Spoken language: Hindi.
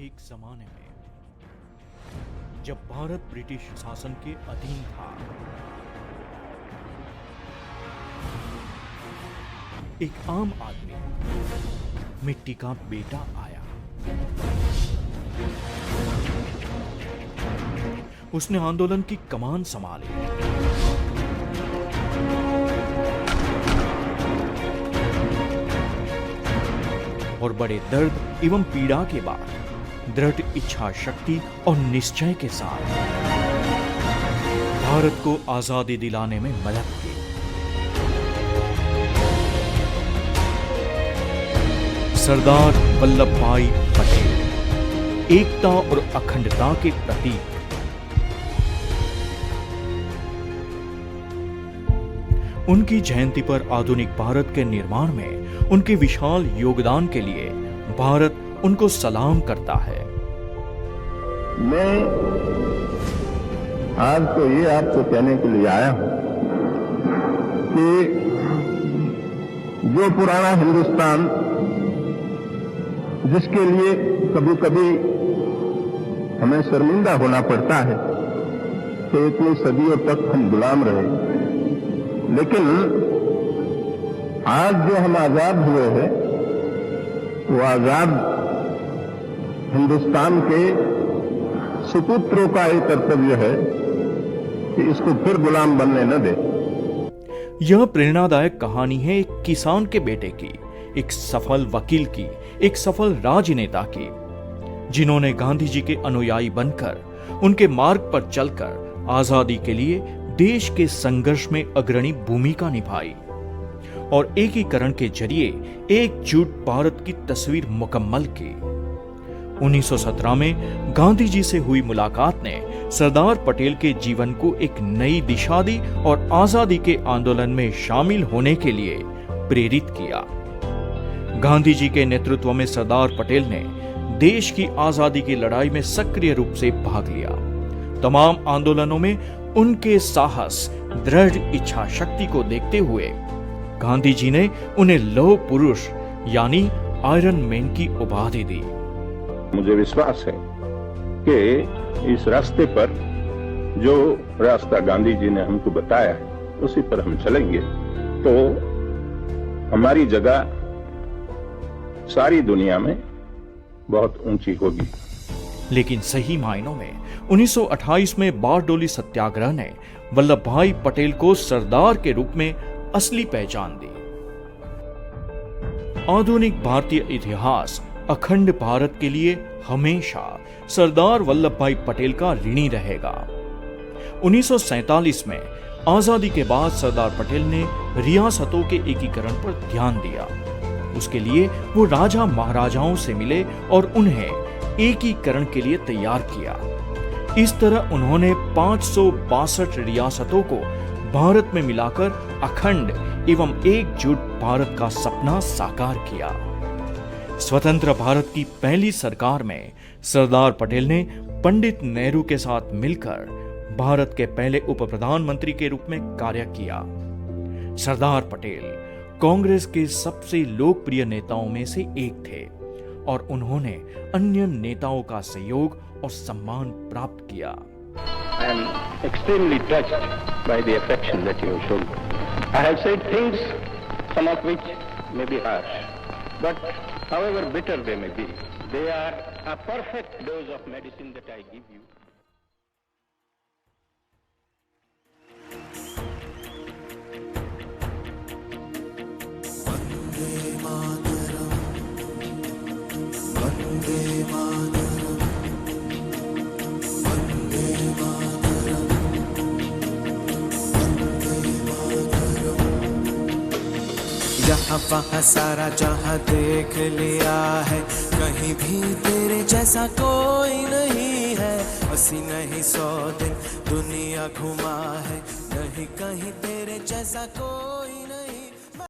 एक जमाने में जब भारत ब्रिटिश शासन के अधीन था, एक आम आदमी मिट्टी का बेटा आया। उसने आंदोलन की कमान संभाली। और बड़े दर्द एवं पीड़ा के बाद दृढ़ इच्छा शक्ति और निश्चय के साथ भारत को आजादी दिलाने में मदद की। सरदार वल्लभ भाई पटेल एकता और अखंडता के प्रतीक। उनकी जयंती पर आधुनिक भारत के निर्माण में उनके विशाल योगदान के लिए भारत उनको सलाम करता है। मैं आज तो ये आपको कहने के लिए आया हूं कि जो पुराना हिंदुस्तान जिसके लिए कभी कभी हमें शर्मिंदा होना पड़ता है कि इतनी सदियों तक हम गुलाम रहे, लेकिन आज जो हम आजाद हुए हैं वो आजाद हिंदुस्तान के सुपुत्रों का एक कर्तव्य है कि इसको फिर गुलाम बनने न दे। यह प्रेरणादायक कहानी है एक किसान के बेटे की, एक सफल वकील की, एक सफल राजनेता की, जिन्होंने गांधी जी के अनुयायी बनकर उनके मार्ग पर चलकर आजादी के लिए देश के संघर्ष में अग्रणी भूमिका निभाई और एकीकरण के जरिए एकजुट भारत की तस्वीर मुकम्मल की। 1917 में गांधी जी से हुई मुलाकात ने सरदार पटेल के जीवन को एक नई दिशा दी और आजादी के आंदोलन में शामिल होने के लिए प्रेरित किया। गांधी जी के नेतृत्व में सरदार पटेल ने देश की आजादी की लड़ाई में सक्रिय रूप से भाग लिया। तमाम आंदोलनों में उनके साहस, दृढ़ इच्छा शक्ति को देखते हुए गांधी जी ने उन्हें लौह पुरुष यानी आयरन मैन की उपाधि दी। मुझे विश्वास है कि इस रास्ते पर जो रास्ता गांधी जी ने हमको बताया है उसी पर हम चलेंगे तो हमारी जगह सारी दुनिया में बहुत ऊंची होगी। लेकिन सही मायनों में 1928 में बारडोली सत्याग्रह ने वल्लभ भाई पटेल को सरदार के रूप में असली पहचान दी। आधुनिक भारतीय इतिहास अखंड भारत के लिए हमेशा सरदार वल्लभ भाई पटेल का ऋणी रहेगा। 1947 में आजादी के बाद सरदार पटेल ने रियासतों के एकीकरण पर ध्यान दिया। उसके लिए वो राजा महाराजाओं से मिले और उन्हें एकीकरण के लिए तैयार किया। इस तरह उन्होंने 562 रियासतों को भारत में मिलाकर अखंड एवं एकजुट भारत का सपना साकार किया। स्वतंत्र भारत की पहली सरकार में सरदार पटेल ने पंडित नेहरू के साथ मिलकर भारत के पहले उप प्रधानमंत्री के रूप में कार्य किया। सरदार पटेल कांग्रेस के सबसे लोकप्रिय नेताओं में से एक थे और उन्होंने अन्य नेताओं का सहयोग और सम्मान प्राप्त किया। I am extremely touched by the affection that you have shown. I have said things, some of which may be harsh, but however bitter they may be, they are a perfect dose of medicine that I give you. यहाँ वहाँ सारा जहाँ देख लिया है, कहीं भी तेरे जैसा कोई नहीं है। अस्सी नहीं 100 दिन दुनिया घुमा है, नहीं कहीं तेरे जैसा कोई